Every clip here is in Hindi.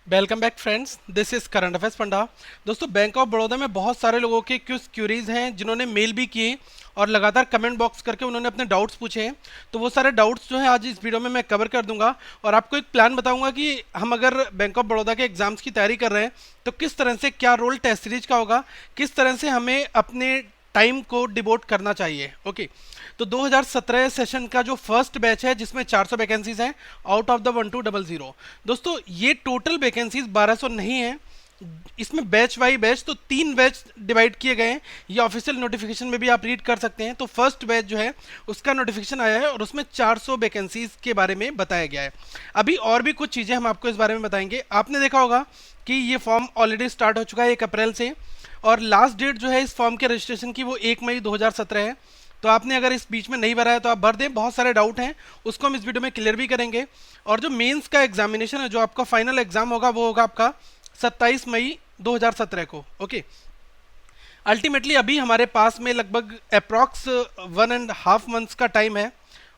Welcome back friends, this is current affairs panda. दोस्तों, बैंक ऑफ बड़ौदा में बहुत सारे लोगों के कुछ क्यूरीज हैं जिन्होंने मेल भी किए और लगातार कमेंट बॉक्स करके उन्होंने अपने डाउट्स पूछे हैं। तो वो सारे डाउट्स जो हैं आज इस वीडियो में मैं कवर कर दूंगा और आपको एक प्लान बताऊंगा कि हम अगर बैंक ऑफ बड़ौदा के एग्जाम्स की तैयारी कर रहे हैं तो किस तरह से क्या रोल टेस्ट सीरीज का होगा, किस तरह से हमें अपने टाइम को डिवोट करना चाहिए। ओके, तो 2017 सेशन का जो फर्स्ट बैच है जिसमें 400 वैकेंसीज हैं आउट ऑफ द 1200। दोस्तों, ये टोटल वैकेंसीज 1200 नहीं है, इसमें बैच बाई बैच तो 3 बैच डिवाइड किए गए हैं। ये ऑफिशियल नोटिफिकेशन में भी आप रीड कर सकते हैं। तो फर्स्ट बैच जो है उसका नोटिफिकेशन आया है और उसमें 400 वैकेंसीज के बारे में बताया गया है। अभी और भी कुछ चीज़ें हम आपको इस बारे में बताएंगे। आपने देखा होगा कि ये फॉर्म ऑलरेडी स्टार्ट हो चुका है 1 अप्रैल से, और लास्ट डेट जो है इस फॉर्म के रजिस्ट्रेशन की वो 1 मई 2017 है। तो आपने अगर इस बीच में नहीं भरा है तो आप भर दें। बहुत सारे डाउट हैं, उसको हम इस वीडियो में क्लियर भी करेंगे। और जो मेंस का एग्जामिनेशन है, जो आपका फाइनल एग्जाम होगा, वो होगा आपका 27 मई 2017 को। ओके, अल्टीमेटली अभी हमारे पास में लगभग अप्रॉक्स 1.5 मंथ्स का टाइम है।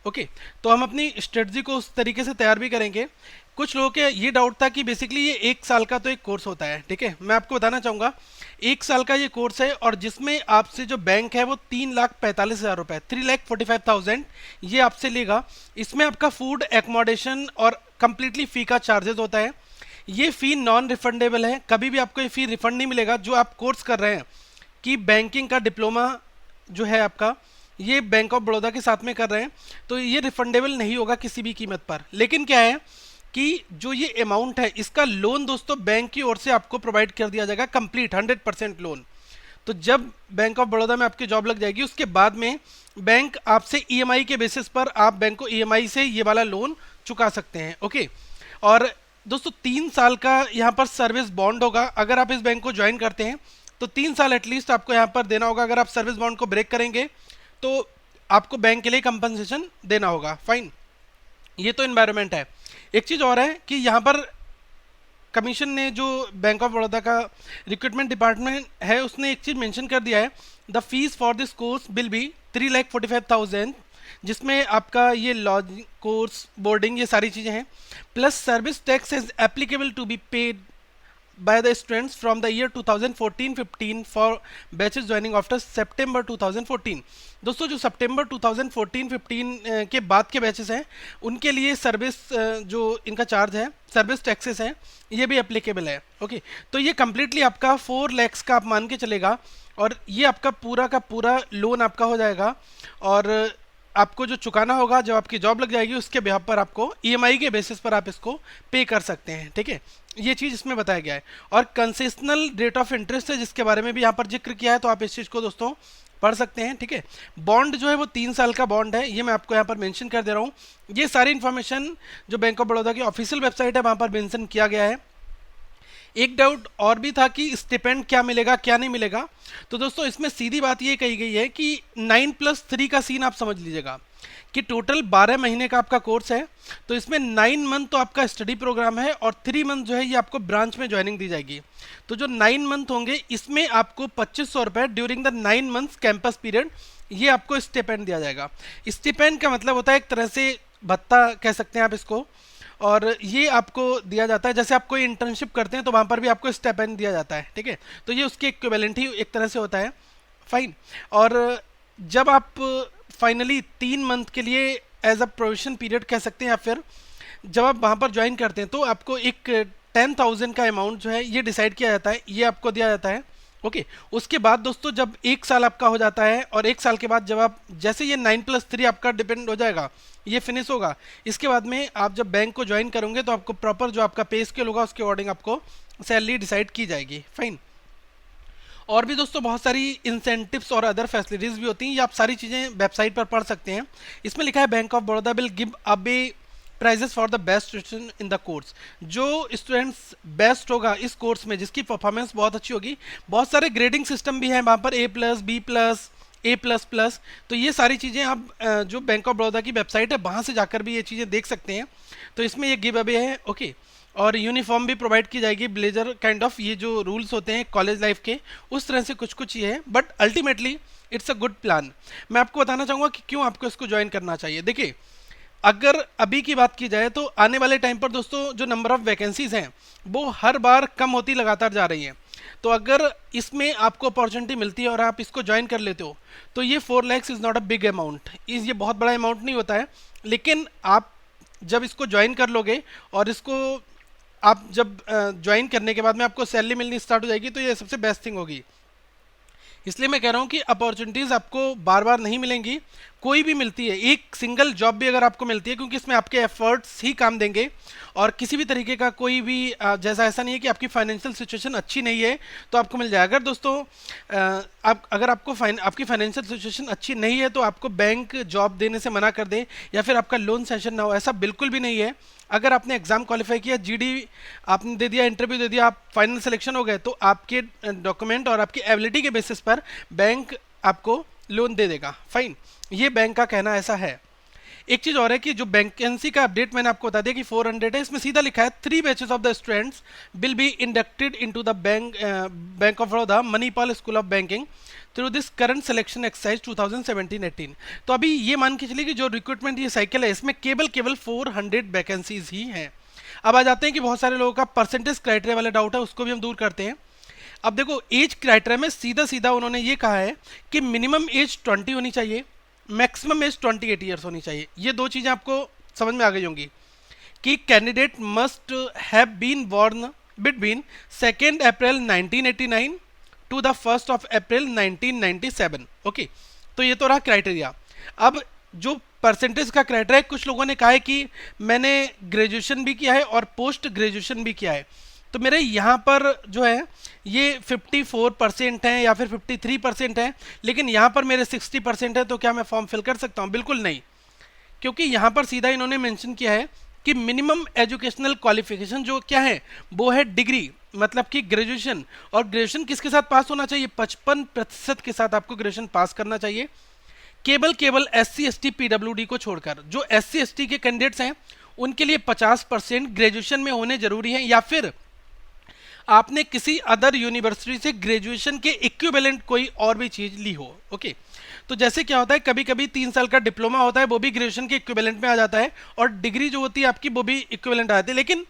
ओके, तो हम अपनी स्ट्रेटजी को उस तरीके से तैयार भी करेंगे। कुछ लोगों के ये डाउट था कि बेसिकली ये 1 साल का तो एक कोर्स होता है। ठीक है, मैं आपको बताना चाहूँगा 1 साल का ये कोर्स है और जिसमें आपसे जो बैंक है वो 3,45,000 रुपये, 3,45,000 ये आपसे लेगा। इसमें आपका फूड, एकोमोडेशन और कंप्लीटली फ़ी का चार्जेस होता है। ये फ़ी नॉन रिफंडेबल है, कभी भी आपको ये फ़ी रिफंड नहीं मिलेगा। जो आप कोर्स कर रहे हैं कि बैंकिंग का डिप्लोमा जो है आपका, ये बैंक ऑफ बड़ौदा के साथ में कर रहे हैं, तो ये रिफंडेबल नहीं होगा किसी भी कीमत पर। लेकिन क्या है कि जो ये अमाउंट है इसका लोन दोस्तों बैंक की ओर से आपको प्रोवाइड कर दिया जाएगा, कंप्लीट 100% लोन। तो जब बैंक ऑफ बड़ौदा में आपकी जॉब लग जाएगी उसके बाद में बैंक आपसे ईएमआई के बेसिस पर आप बैंक को ईएमआई से ये वाला लोन चुका सकते हैं। ओके, और दोस्तों 3 साल का यहाँ पर सर्विस बॉन्ड होगा। अगर आप इस बैंक को ज्वाइन करते हैं तो 3 साल एटलीस्ट आपको यहाँ पर देना होगा। अगर आप सर्विस बॉन्ड को ब्रेक करेंगे तो आपको बैंक के लिए कंपनसेशन देना होगा। फाइन, ये तो इन्वायरमेंट है। एक चीज़ और है कि यहाँ पर कमीशन ने, जो बैंक ऑफ बड़ौदा का रिक्रूटमेंट डिपार्टमेंट है, उसने एक चीज़ मेंशन कर दिया है, the fees for this course will be 3,45,000, जिसमें आपका ये लॉज, कोर्स, बोर्डिंग, ये सारी चीज़ें हैं, plus service tax is applicable to be paid by the students from the year 2014-15 for batches joining after September 2014। दोस्तों, जो सितंबर 2014-15 के बाद के बैचेस हैं उनके लिए सर्विस जो इनका चार्ज है, सर्विस टैक्सेस हैं, ये भी एप्लीकेबल है। ओके, तो ये कम्प्लीटली आपका 4 lakhs का आप मान के चलेगा और ये आपका पूरा का पूरा लोन आपका हो जाएगा। और आपको जो चुकाना होगा जब आपकी जॉब लग जाएगी उसके बिहाफ पर आपको ईएमआई के बेसिस पर आप इसको पे कर सकते हैं। ठीक है, ये चीज़ इसमें बताया गया है। और कंसेशनल रेट ऑफ इंटरेस्ट है जिसके बारे में भी यहाँ पर जिक्र किया है, तो आप इस चीज़ को दोस्तों पढ़ सकते हैं। ठीक है, बॉन्ड जो है वो 3 साल का बॉन्ड है, ये मैं आपको यहाँ पर मेंशन कर दे रहा हूँ। ये सारी इन्फॉर्मेशन जो बैंक ऑफ बड़ौदा की ऑफिशियल वेबसाइट है वहाँ पर मेंशन किया गया है। एक डाउट और भी था कि स्टिपेंड क्या मिलेगा क्या नहीं मिलेगा। तो दोस्तों, इसमें सीधी बात ये कही गई है कि 9+3 का सीन आप समझ लीजिएगा कि टोटल 12 महीने का आपका कोर्स है। तो इसमें 9 मंथ तो आपका स्टडी प्रोग्राम है और 3 मंथ जो है ये आपको ब्रांच में ज्वाइनिंग दी जाएगी। तो जो 9 मंथ होंगे इसमें आपको 2500 रुपये during the 9 months campus period ये आपको स्टिपेंड दिया जाएगा। स्टिपेंड का मतलब होता है एक तरह से भत्ता कह सकते हैं आप इसको, और ये आपको दिया जाता है जैसे आप कोई इंटर्नशिप करते हैं तो वहाँ पर भी आपको स्टाइपेंड दिया जाता है। ठीक है, तो ये उसके इक्विवेलेंट ही एक तरह से होता है। फाइन, और जब आप फाइनली 3 मंथ के लिए एज अ प्रोविजन पीरियड कह सकते हैं या फिर जब आप वहाँ पर ज्वाइन करते हैं तो आपको एक 10,000 का अमाउंट जो है ये डिसाइड किया जाता है, ये आपको दिया जाता है। ओके, उसके बाद दोस्तों जब 1 साल आपका हो जाता है और 1 साल के बाद जब आप, जैसे ये 9+3 आपका डिपेंड हो जाएगा, ये फिनिश होगा, इसके बाद में आप जब बैंक को ज्वाइन करोगे तो आपको प्रॉपर जो आपका पे स्केल होगा उसके अकॉर्डिंग आपको सैलरी डिसाइड की जाएगी। फाइन, और भी दोस्तों बहुत सारी इंसेंटिव्स और अदर फैसिलिटीज़ भी होती हैं, ये आप सारी चीज़ें वेबसाइट पर पढ़ सकते हैं। इसमें लिखा है Bank of Baroda will give away prizes for the best student in the course. जो स्टूडेंट्स बेस्ट होगा इस कोर्स में, जिसकी परफॉर्मेंस बहुत अच्छी होगी, बहुत सारे ग्रेडिंग सिस्टम भी हैं वहाँ पर, A+, B+, A++। तो ये सारी चीज़ें आप जो बैंक ऑफ बड़ौदा की वेबसाइट है वहाँ से जाकर भी ये चीज़ें देख सकते हैं। तो इसमें ये गिव अवे है। ओके, और यूनिफॉर्म भी प्रोवाइड की जाएगी, ब्लेजर काइंड ऑफ, ये जो रूल्स होते हैं कॉलेज लाइफ के उस तरह से कुछ कुछ ये है, but ultimately it's a good plan. मैं आपको बताना चाहूँगा कि क्यों आपको इसको ज्वाइन करना चाहिए। देखिए, अगर अभी की बात की जाए तो आने वाले टाइम पर दोस्तों जो नंबर ऑफ वैकेंसीज हैं वो हर बार कम होती लगातार जा रही हैं। तो अगर इसमें आपको अपॉर्चुनिटी मिलती है और आप इसको ज्वाइन कर लेते हो तो ये 4 lakhs is not a big amount, ये बहुत बड़ा अमाउंट नहीं होता है। लेकिन आप जब इसको ज्वाइन कर लोगे और इसको आप जब ज्वाइन करने के बाद में आपको सैलरी मिलनी स्टार्ट हो जाएगी तो ये सबसे बेस्ट थिंग होगी। इसलिए मैं कह रहा हूँ कि अपॉर्चुनिटीज़ आपको बार बार नहीं मिलेंगी, कोई भी मिलती है, एक सिंगल जॉब भी अगर आपको मिलती है, क्योंकि इसमें आपके एफर्ट्स ही काम देंगे और किसी भी तरीके का कोई भी जैसा ऐसा नहीं है कि आपकी फाइनेंशियल सिचुएशन अच्छी नहीं है तो आपको मिल जाए। अगर दोस्तों आप अगर आपकी फाइनेंशियल सिचुएशन अच्छी नहीं है तो आपको बैंक जॉब देने से मना कर दे या फिर आपका लोन सेशन ना हो, ऐसा बिल्कुल भी नहीं है। अगर आपने एग्जाम क्वालिफाई किया, जीडी आपने दे दिया, इंटरव्यू दे दिया, आप फाइनल सिलेक्शन हो गए तो आपके डॉक्यूमेंट और आपकी एबिलिटी के बेसिस पर बैंक आपको लोन दे देगा। फाइन, ये बैंक का कहना ऐसा है। एक चीज और है कि जो वैकेंसी का अपडेट मैंने आपको बता दिया कि 400 है, इसमें सीधा लिखा है 3 batches of the students will be inducted into the bank of Baroda Manipal school of banking through this current selection exercise 2017-18। तो अभी ये मान के चलिए कि जो रिक्रूटमेंट ये साइकिल है इसमें केवल 400 वैकेंसीज ही हैं। अब आ जाते हैं कि बहुत सारे लोगों का परसेंटेज क्राइटेरिया वाला डाउट है, उसको भी हम दूर करते हैं। अब देखो एज क्राइटेरिया में सीधा सीधा उन्होंने ये कहा है कि मिनिमम एज 20 होनी चाहिए, मैक्सिमम एज 28 ईयर्स होनी चाहिए। ये दो चीज़ें आपको समझ में आ गई होंगी कि candidate must have been born between 2 April 1989 to the 1 April 1997। Okay, तो ये तो रहा क्राइटेरिया। अब जो परसेंटेज का क्राइटेरिया, कुछ लोगों ने कहा है कि मैंने ग्रेजुएशन भी किया है और पोस्ट ग्रेजुएशन भी किया है, तो मेरे यहाँ पर जो है ये 54% है या फिर 53% है, लेकिन यहाँ पर मेरे 60% है, तो क्या मैं फॉर्म फिल कर सकता हूँ? बिल्कुल नहीं, क्योंकि यहाँ पर सीधा इन्होंने मेंशन किया है कि मिनिमम एजुकेशनल क्वालिफिकेशन जो क्या है वो है डिग्री, मतलब कि ग्रेजुएशन। और ग्रेजुएशन किसके साथ पास होना चाहिए? 55% के साथ आपको ग्रेजुएशन पास करना चाहिए। केवल SC ST PWD को छोड़कर जो SC ST के कैंडिडेट्स हैं उनके लिए 50% ग्रेजुएशन में होने जरूरी है, या फिर आपने किसी अदर यूनिवर्सिटी से ग्रेजुएशन के इक्विवेलेंट कोई और भी चीज ली हो। ओके, तो जैसे क्या होता है कभी कभी 3 साल का डिप्लोमा होता है वो भी ग्रेजुएशन के इक्विवेलेंट में आ जाता है, और डिग्री जो होती है आपकी वो भी इक्विवेलेंट आ जाती है। लेकिन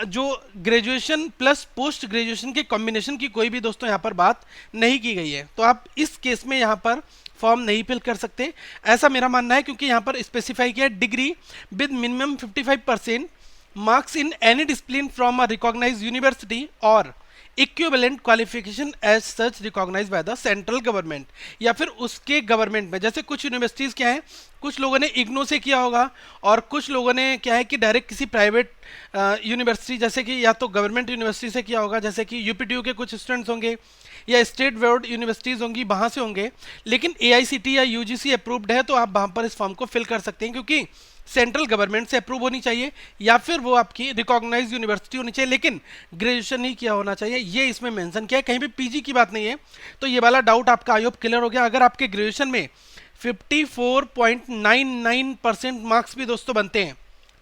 जो ग्रेजुएशन प्लस पोस्ट ग्रेजुएशन के कॉम्बिनेशन की कोई भी दोस्तों यहाँ पर बात नहीं की गई है, तो आप इस केस में यहाँ पर फॉर्म नहीं फिल कर सकते, ऐसा मेरा मानना है। क्योंकि यहाँ पर स्पेसिफाई किया है degree with minimum 55% marks in any discipline from a recognized university or equivalent qualification as such recognized by the central government, या फिर उसके गवर्नमेंट में। जैसे कुछ यूनिवर्सिटीज़ क्या है, कुछ लोगों ने इग्नो से किया होगा और कुछ लोगों ने क्या है कि डायरेक्ट किसी प्राइवेट यूनिवर्सिटी जैसे कि या तो गवर्नमेंट यूनिवर्सिटी से किया होगा, जैसे कि यूपीटीयू के कुछ स्टूडेंट्स होंगे या स्टेट बोर्ड यूनिवर्सिटीज़ होंगी वहाँ से होंगे। लेकिन AICTE या UGC अप्रूव्ड है तो आप वहाँ पर इस फॉर्म को फिल कर सकते हैं, क्योंकि सेंट्रल गवर्नमेंट से अप्रूव होनी चाहिए या फिर वो आपकी रिकॉग्नाइज्ड यूनिवर्सिटी होनी चाहिए, लेकिन ग्रेजुएशन ही किया होना चाहिए। ये इसमें मेंशन किया है, कहीं भी पीजी की बात नहीं है। तो ये वाला डाउट आपका आई होप क्लियर हो गया। अगर आपके ग्रेजुएशन में 54.99% मार्क्स भी दोस्तों बनते हैं,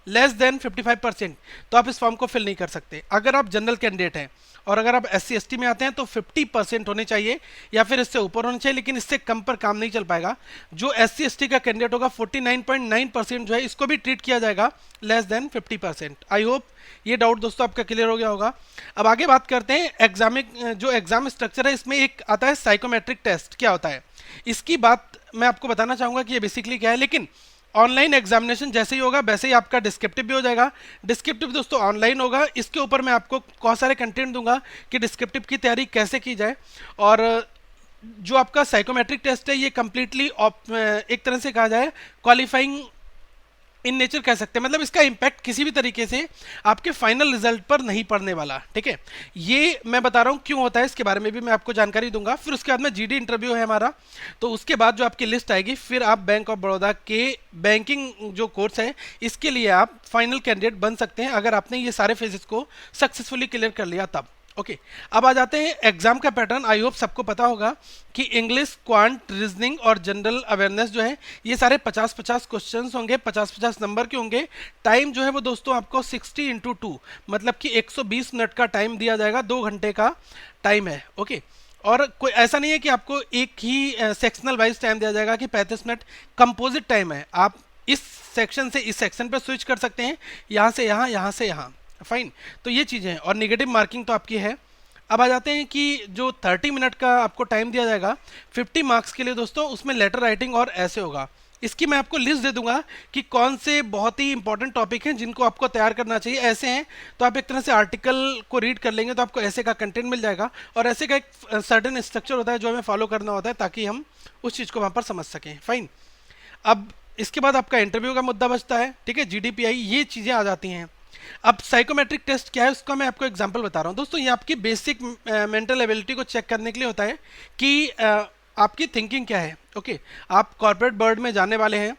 लेस देन 55%, तो आप इस फॉर्म को फिल नहीं कर सकते। अगर आप जनरल कैंडिडेट हैं और अगर आप SC ST में आते हैं तो 50% होने चाहिए या फिर इससे ऊपर होने चाहिए, लेकिन इससे कम पर काम नहीं चल पाएगा। जो SC ST का कैंडिडेट होगा 49.9% जो है इसको भी ट्रीट किया जाएगा लेस देन 50%। आई होप ये डाउट दोस्तों आपका क्लियर हो गया होगा। अब आगे बात करते हैं जो एग्जाम स्ट्रक्चर है, इसमें एक आता है साइकोमेट्रिक टेस्ट। क्या होता है इसकी बात मैं आपको बताना चाहूँगा कि ये बेसिकली क्या है, लेकिन ऑनलाइन एग्जामिनेशन जैसे ही होगा वैसे ही आपका डिस्क्रिप्टिव भी हो जाएगा। डिस्क्रिप्टिव दोस्तों ऑनलाइन होगा, इसके ऊपर मैं आपको बहुत सारे कंटेंट दूंगा कि डिस्क्रिप्टिव की तैयारी कैसे की जाए। और जो आपका साइकोमेट्रिक टेस्ट है ये कम्प्लीटली एक तरह से कहा जाए क्वालिफाइंग इन नेचर कह सकते हैं, मतलब इसका इम्पैक्ट किसी भी तरीके से आपके फाइनल रिजल्ट पर नहीं पड़ने वाला। ठीक है, ये मैं बता रहा हूँ क्यों होता है, इसके बारे में भी मैं आपको जानकारी दूंगा। फिर उसके बाद में GD इंटरव्यू है हमारा, तो उसके बाद जो आपकी लिस्ट आएगी फिर आप बैंक ऑफ बड़ौदा के बैंकिंग जो कोर्स है इसके लिए आप फाइनल कैंडिडेट बन सकते हैं, अगर आपने ये सारे फेजेस को सक्सेसफुली क्लियर कर लिया तब। ओके, अब आ जाते हैं एग्जाम का पैटर्न। आई होप सबको पता होगा कि इंग्लिश, क्वांट, रीजनिंग और जनरल अवेयरनेस जो है ये सारे 50-50 क्वेश्चंस होंगे, 50-50 नंबर के होंगे। टाइम जो है वो दोस्तों आपको 60x2 मतलब कि 120 मिनट का टाइम दिया जाएगा, 2 घंटे का टाइम है। ओके, और कोई ऐसा नहीं है कि आपको एक ही सेक्शनल वाइज टाइम दिया जाएगा कि 35 मिनट कंपोजिट टाइम है। आप इस सेक्शन से इस सेक्शन पर स्विच कर सकते हैं, यहाँ से यहाँ, यहाँ से यहाँ। फाइन, तो ये चीज़ें हैं। और निगेटिव मार्किंग तो आपकी है। अब आ जाते हैं कि जो 30 मिनट का आपको टाइम दिया जाएगा 50 मार्क्स के लिए दोस्तों, उसमें लेटर राइटिंग और ऐसे होगा। इसकी मैं आपको लिस्ट दे दूंगा कि कौन से बहुत ही इंपॉर्टेंट टॉपिक हैं जिनको आपको तैयार करना चाहिए। ऐसे हैं तो आप एक तरह से आर्टिकल को रीड कर लेंगे तो आपको ऐसे का कंटेंट मिल जाएगा, और ऐसे का एक सर्टेन स्ट्रक्चर होता है जो हमें फॉलो करना होता है ताकि हम उस चीज़ को वहाँ पर समझ सकें। फाइन, अब इसके बाद आपका इंटरव्यू का मुद्दा बचता है, ठीक है, जीडीपीआई, ये चीज़ें आ जाती हैं। अब साइकोमेट्रिक टेस्ट क्या है उसका मैं आपको एग्जांपल बता रहा हूँ दोस्तों। ये आपकी बेसिक मेंटल एबिलिटी को चेक करने के लिए होता है कि आपकी थिंकिंग क्या है। ओके, आप कॉर्पोरेट वर्ल्ड में जाने वाले हैं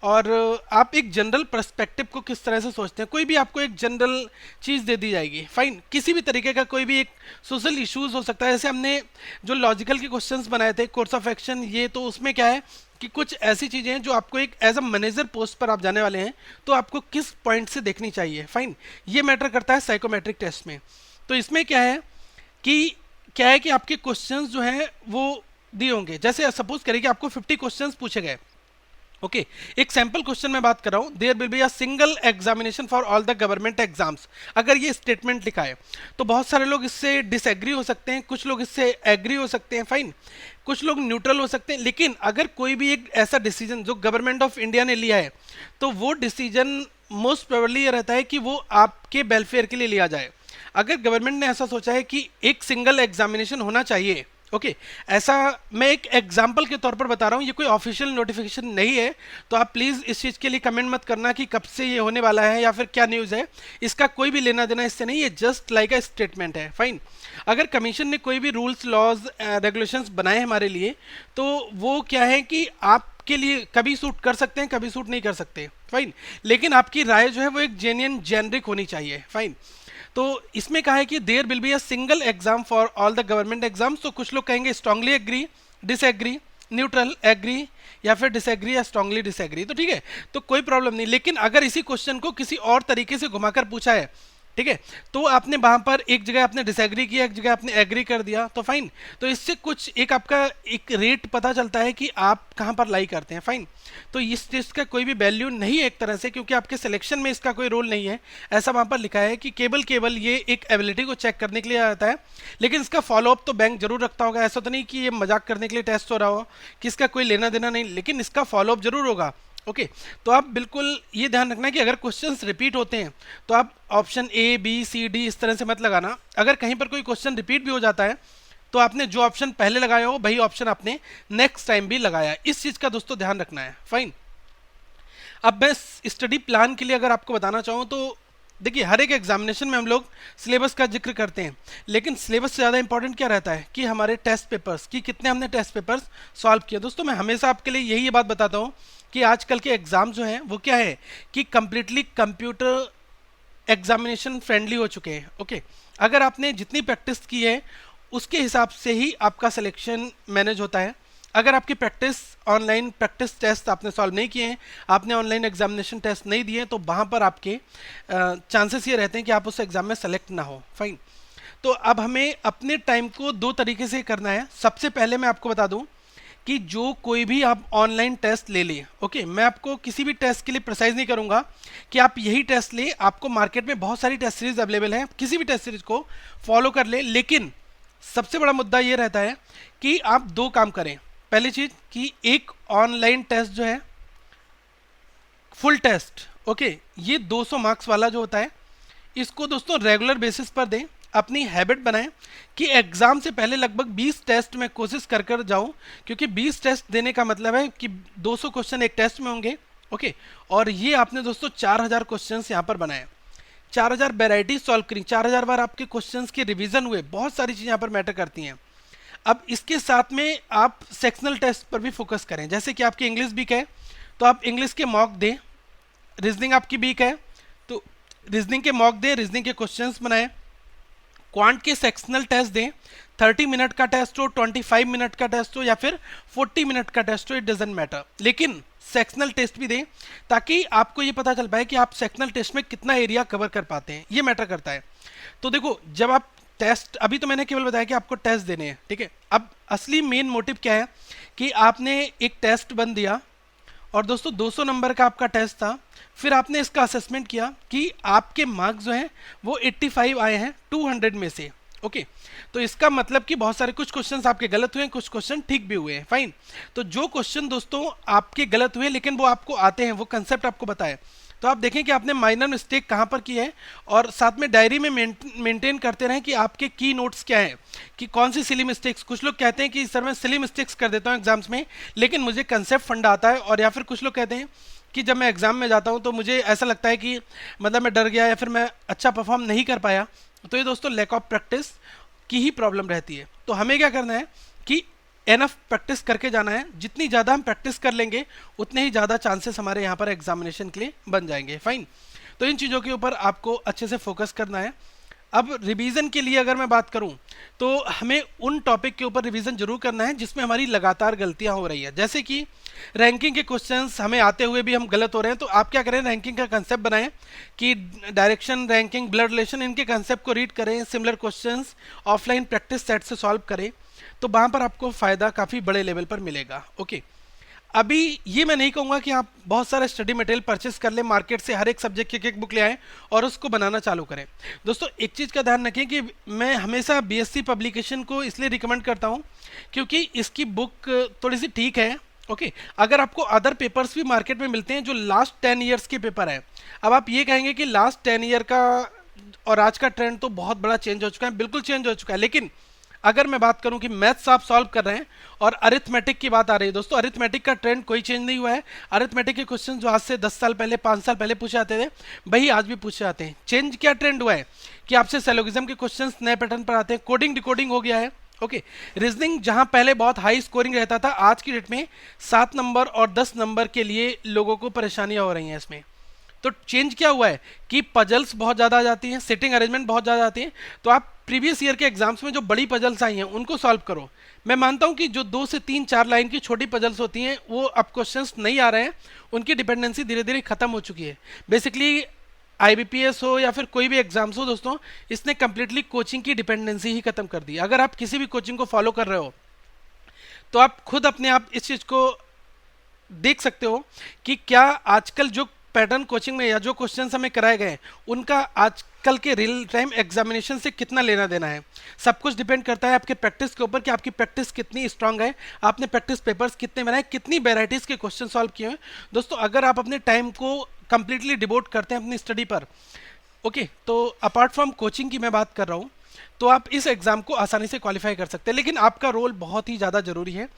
और आप एक जनरल पर्सपेक्टिव को किस तरह से सोचते हैं। कोई भी आपको एक जनरल चीज़ दे दी जाएगी, फाइन, किसी भी तरीके का कोई भी एक सोशल इश्यूज हो सकता है। जैसे हमने जो लॉजिकल के क्वेश्चंस बनाए थे, कोर्स ऑफ एक्शन, ये तो उसमें क्या है कि कुछ ऐसी चीज़ें हैं जो आपको एक एज अ मैनेजर पोस्ट पर आप जाने वाले हैं तो आपको किस पॉइंट से देखनी चाहिए। फाइन, ये मैटर करता है साइकोमेट्रिक टेस्ट में। तो इसमें क्या है कि आपके क्वेश्चंस जो हैं वो दिए होंगे। जैसे सपोज करें कि आपको 50 क्वेश्चंस पूछे गए। ओके, एक सैंपल क्वेश्चन मैं बात कर रहा हूं, there will be a single examination for all the government exams. अगर ये स्टेटमेंट लिखा है तो बहुत सारे लोग इससे डिसएग्री हो सकते हैं, कुछ लोग इससे एग्री हो सकते हैं, फाइन, कुछ लोग न्यूट्रल हो सकते हैं। लेकिन अगर कोई भी एक ऐसा डिसीजन जो गवर्नमेंट ऑफ इंडिया ने लिया है तो वो डिसीजन मोस्ट प्रोबेबली ये रहता है कि वो आपके वेलफेयर के लिए लिया जाए। अगर गवर्नमेंट ने ऐसा सोचा है कि एक सिंगल एग्जामिनेशन होना चाहिए, ओके, ऐसा मैं एक एग्जाम्पल के तौर पर बता रहा हूँ, ये कोई ऑफिशियल नोटिफिकेशन नहीं है, तो आप प्लीज़ इस चीज़ के लिए कमेंट मत करना कि कब से ये होने वाला है या फिर क्या न्यूज़ है। इसका कोई भी लेना देना इससे नहीं है, जस्ट लाइक अ स्टेटमेंट है। फाइन, अगर कमीशन ने कोई भी रूल्स, लॉज, रेगुलेशंस बनाए हमारे लिए तो वो क्या है कि आपके लिए कभी सूट कर सकते हैं, कभी सूट नहीं कर सकते। फाइन, लेकिन आपकी राय जो है वो एक जेन्युइन जेनरिक होनी चाहिए। फाइन, तो इसमें कहा है कि there will be a single exam for all the government exams. तो कुछ लोग कहेंगे strongly agree, disagree, neutral, agree या फिर डिसएग्री या स्ट्रांगली डिसएग्री। तो ठीक है, तो कोई प्रॉब्लम नहीं। लेकिन अगर इसी क्वेश्चन को किसी और तरीके से घुमाकर पूछा है, ठीक है, तो आपने वहां पर एक जगह आपने डिसएग्री किया, एक जगह आपने एग्री कर दिया, तो फाइन, तो इससे कुछ एक आपका एक रेट पता चलता है कि आप कहां पर लाई करते हैं। फाइन, तो इस टेस्ट का कोई भी वैल्यू नहीं है एक तरह से, क्योंकि आपके सिलेक्शन में इसका कोई रोल नहीं है। ऐसा वहां पर लिखा है कि केवल ये एक एबिलिटी को चेक करने के लिए आता है, लेकिन इसका फॉलोअप तो बैंक जरूर रखता होगा। ऐसा तो नहीं कि ये मजाक करने के लिए टेस्ट हो रहा हो कि इसका कोई लेना देना नहीं, लेकिन इसका फॉलोअप जरूर होगा। ओके, तो आप बिल्कुल ये ध्यान रखना कि अगर क्वेश्चंस रिपीट होते हैं तो आप option A, B, C, D इस तरह से मत लगाना। अगर कहीं पर कोई क्वेश्चन रिपीट भी हो जाता है तो आपने जो ऑप्शन पहले लगाया हो वही ऑप्शन आपने नेक्स्ट टाइम भी लगाया। इस चीज़ का दोस्तों ध्यान रखना है। फाइन, अब मैं स्टडी प्लान के लिए अगर आपको बताना चाहूँ तो देखिए, हर एक एग्जामिनेशन में हम लोग सिलेबस का जिक्र करते हैं, लेकिन सिलेबस से ज़्यादा इंपॉर्टेंट क्या रहता है कि हमारे टेस्ट पेपर्स की कितने हमने टेस्ट पेपर्स सॉल्व किए। दोस्तों मैं हमेशा आपके लिए यही बात बताता हूँ कि आजकल के एग्ज़ाम जो हैं वो क्या है कि कम्प्लीटली कंप्यूटर एग्जामिनेशन फ्रेंडली हो चुके हैं। ओके, अगर आपने जितनी प्रैक्टिस की है उसके हिसाब से ही आपका सिलेक्शन मैनेज होता है। अगर आपकी प्रैक्टिस ऑनलाइन प्रैक्टिस टेस्ट आपने सॉल्व नहीं किए हैं, आपने ऑनलाइन एग्जामिनेशन टेस्ट नहीं दिए, तो वहाँ पर आपके चांसेस ये रहते हैं कि आप उस एग्ज़ाम में सेलेक्ट ना हो। फाइन, तो अब हमें अपने टाइम को दो तरीके से करना है। सबसे पहले मैं आपको बता दूं कि जो कोई भी आप ऑनलाइन टेस्ट ले लें, ओके, मैं आपको किसी भी टेस्ट के लिए प्रिसाइज नहीं करूंगा कि आप यही टेस्ट ले। आपको मार्केट में बहुत सारी टेस्ट सीरीज अवेलेबल हैं, किसी भी टेस्ट सीरीज को फॉलो कर ले। लेकिन सबसे बड़ा मुद्दा ये रहता है कि आप दो काम करें। पहली चीज कि एक ऑनलाइन टेस्ट जो है फुल टेस्ट, ओके, ये 200 मार्क्स वाला जो होता है, इसको दोस्तों रेगुलर बेसिस पर दें। अपनी हैबिट बनाएं कि एग्जाम से पहले लगभग 20 टेस्ट में कोशिश कर कर जाऊं, क्योंकि 20 टेस्ट देने का मतलब है कि 200 क्वेश्चन एक टेस्ट में होंगे। ओके, और ये आपने दोस्तों 4000 क्वेश्चंस यहाँ पर बनाए, 4000 वेराइटीज सॉल्व करी, 4000 बार आपके क्वेश्चंस के रिवीजन हुए। बहुत सारी चीज़ें यहाँ पर मैटर करती हैं। अब इसके साथ में आप सेक्शनल टेस्ट पर भी फोकस करें। जैसे कि आपकी इंग्लिश वीक है तो आप इंग्लिश के मॉक दें, रीजनिंग आपकी वीक है तो रीजनिंग के मॉक दें, रीजनिंग के क्वेश्चंस बनाएं, क्वांट के सेक्शनल टेस्ट दें। 30 मिनट का टेस्ट हो, 25 मिनट का टेस्ट हो या फिर 40 मिनट का टेस्ट हो, इट डजेंट मैटर, लेकिन सेक्शनल टेस्ट भी दें ताकि आपको ये पता चल पाए कि आप सेक्शनल टेस्ट में कितना एरिया कवर कर पाते हैं। ये मैटर करता है। तो देखो, जब आप टेस्ट, अभी तो मैंने केवल बताया कि आपको टेस्ट देने हैं, ठीक है। अब असली मेन मोटिव क्या है कि आपने एक टेस्ट बन दिया और दोस्तों 200 नंबर का आपका टेस्ट था। फिर आपने इसका असेसमेंट किया कि आपके मार्क्स जो हैं वो 85 आए हैं 200 में से। ओके, तो इसका मतलब कि बहुत सारे कुछ क्वेश्चंस आपके गलत हुए हैं, कुछ क्वेश्चन ठीक भी हुए हैं। फाइन, तो जो क्वेश्चन दोस्तों आपके गलत हुए लेकिन वो आपको आते हैं, वो कंसेप्ट आपको बताए, तो आप देखें कि आपने माइनर मिस्टेक कहाँ पर की है, और साथ में डायरी में मेंटेन करते रहें कि आपके की नोट्स क्या हैं, कि कौन सी सिली मिस्टेक्स। कुछ लोग कहते हैं कि सर मैं सिली मिस्टेक्स कर देता हूँ एग्जाम्स में, लेकिन मुझे कंसेप्ट फंडा आता है। और या फिर कुछ लोग कहते हैं कि जब मैं एग्जाम में जाता हूँ तो मुझे ऐसा लगता है कि मतलब मैं डर गया या फिर मैं अच्छा परफॉर्म नहीं कर पाया। तो ये दोस्तों लैक ऑफ प्रैक्टिस की ही प्रॉब्लम रहती है। तो हमें क्या करना है कि एनफ प्रैक्टिस करके जाना है। जितनी ज़्यादा हम प्रैक्टिस कर लेंगे उतने ही ज़्यादा चांसेस हमारे यहाँ पर एग्जामिनेशन के लिए बन जाएंगे। फाइन, तो इन चीज़ों के ऊपर आपको अच्छे से फोकस करना है। अब रिवीजन के लिए अगर मैं बात करूं तो हमें उन टॉपिक के ऊपर रिवीजन जरूर करना है जिसमें हमारी लगातार गलतियां हो रही है। जैसे कि रैंकिंग के क्वेश्चंस हमें आते हुए भी हम गलत हो रहे हैं, तो आप क्या करें, रैंकिंग का कंसेप्ट बनाएं कि डायरेक्शन, रैंकिंग, ब्लड रिलेशन, इनके कंसेप्ट को रीड करें, similar questions offline practice set से सॉल्व करें, तो वहाँ पर आपको फ़ायदा काफ़ी बड़े लेवल पर मिलेगा। ओके, अभी ये मैं नहीं कहूँगा कि आप बहुत सारा स्टडी मटेरियल परचेस कर लें मार्केट से, हर एक सब्जेक्ट की एक बुक ले आएँ और उसको बनाना चालू करें। दोस्तों एक चीज़ का ध्यान रखें कि मैं हमेशा बीएससी पब्लिकेशन को इसलिए रिकमेंड करता हूँ क्योंकि इसकी बुक थोड़ी सी ठीक है। ओके, अगर आपको अदर पेपर्स भी मार्केट में मिलते हैं जो लास्ट 10 ईयर्स के पेपर हैं, अब आप ये कहेंगे कि लास्ट 10 ईयर का और आज का ट्रेंड तो बहुत बड़ा चेंज हो चुका है, बिल्कुल चेंज हो चुका है। लेकिन अगर मैं बात करूं कि मैथ्स आप सॉल्व कर रहे हैं और अरिथमेटिक की बात आ रही है, दोस्तों अरिथमेटिक का ट्रेंड कोई चेंज नहीं हुआ है। अरिथमेटिक के क्वेश्चन जो आज से 10 साल पहले, 5 साल पहले पूछे जाते थे, वही आज भी पूछे जाते हैं। चेंज क्या ट्रेंड हुआ है कि आपसे सिलोगिज्म के क्वेश्चंस नए पैटर्न पर आते हैं, कोडिंग डिकोडिंग हो गया है। ओके, रीजनिंग जहां पहले बहुत हाई स्कोरिंग रहता था, आज की डेट में 7 नंबर और 10 नंबर के लिए लोगों को परेशानियां हो रही हैं इसमें। तो चेंज क्या हुआ है कि पजल्स बहुत ज़्यादा आ जाती हैं, सिटिंग अरेंजमेंट बहुत ज़्यादा आती है। तो आप प्रीवियस ईयर के एग्जाम्स में जो बड़ी पजल्स आई हैं उनको सॉल्व करो। मैं मानता हूं कि जो 2 से 3, 4 लाइन की छोटी पजल्स होती हैं वो अब क्वेश्चंस नहीं आ रहे हैं, उनकी डिपेंडेंसी धीरे धीरे खत्म हो चुकी है। बेसिकली आईबीपीएस हो या फिर कोई भी एग्जाम्स हो दोस्तों, इसने कंप्लीटली कोचिंग की डिपेंडेंसी ही खत्म कर दी। अगर आप किसी भी कोचिंग को फॉलो कर रहे हो तो आप खुद अपने आप इस चीज़ को देख सकते हो कि क्या आजकल जो पैटर्न कोचिंग में या जो क्वेश्चंस हमें कराए गए उनका आजकल के रियल टाइम एग्जामिनेशन से कितना लेना देना है। सब कुछ डिपेंड करता है आपके प्रैक्टिस के ऊपर कि आपकी प्रैक्टिस कितनी स्ट्रांग है, आपने प्रैक्टिस पेपर्स कितने बनाए, कितनी वेराइटीज़ के क्वेश्चन सॉल्व किए हैं। दोस्तों अगर आप अपने टाइम को कंप्लीटली डिवोट करते हैं अपनी स्टडी पर, ओके, तो अपार्ट फ्रॉम कोचिंग की मैं बात कर रहा हूँ, तो आप इस एग्ज़ाम को आसानी से क्वालिफाई कर सकते हैं। लेकिन आपका रोल बहुत ही ज़्यादा ज़रूरी है।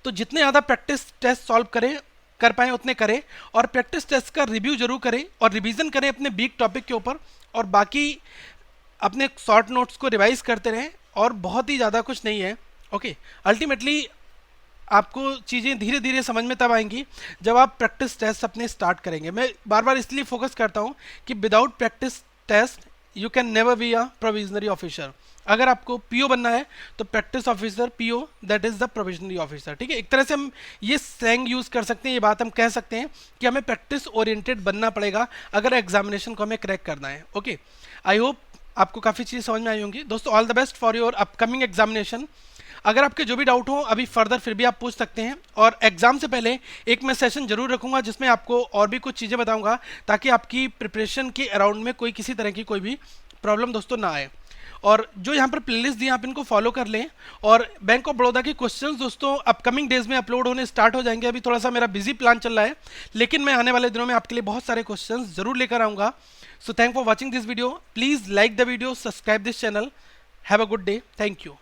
तो जितने ज़्यादा प्रैक्टिस टेस्ट सॉल्व करें, कर पाएँ उतने करें, और प्रैक्टिस टेस्ट का रिव्यू जरूर करें और रिवीजन करें अपने वीक टॉपिक के ऊपर, और बाकी अपने शॉर्ट नोट्स को रिवाइज करते रहें। और बहुत ही ज़्यादा कुछ नहीं है। ओके, अल्टीमेटली आपको चीज़ें धीरे धीरे समझ में तब आएंगी जब आप प्रैक्टिस टेस्ट अपने स्टार्ट करेंगे। मैं बार बार इसलिए फोकस करता हूँ कि without practice test you can never be a provisionary officer. अगर आपको पीओ बनना है तो practice officer, PO that is the provisionary officer. ठीक है, एक तरह से हम ये स्लैंग यूज कर सकते हैं, ये बात हम कह सकते हैं कि हमें प्रैक्टिस ओरिएंटेड बनना पड़ेगा अगर एग्जामिनेशन को हमें क्रैक करना है। ओके, आई होप आपको काफ़ी चीज़ें समझ में आई होंगी। दोस्तों all the best for your upcoming examination. अगर आपके जो भी डाउट हो अभी फर्दर फिर भी आप पूछ सकते हैं, और एग्जाम से पहले एक मैं सेशन जरूर रखूंगा जिसमें आपको और भी कुछ चीज़ें बताऊंगा ताकि आपकी प्रिपरेशन के अराउंड में कोई किसी तरह की कोई भी प्रॉब्लम दोस्तों ना आए। और जो यहाँ पर प्लेलिस्ट दी आप इनको फॉलो कर लें। और बैंक ऑफ बड़ौदा के क्वेश्चंस दोस्तों अपकमिंग डेज में अपलोड होने स्टार्ट हो जाएंगे। अभी थोड़ा सा मेरा बिजी प्लान चल रहा है, लेकिन मैं आने वाले दिनों में आपके लिए बहुत सारे क्वेश्चंस जरूर लेकर आऊँगा। So thank for watching this video, please like the video, subscribe this channel, have a good day, thank you.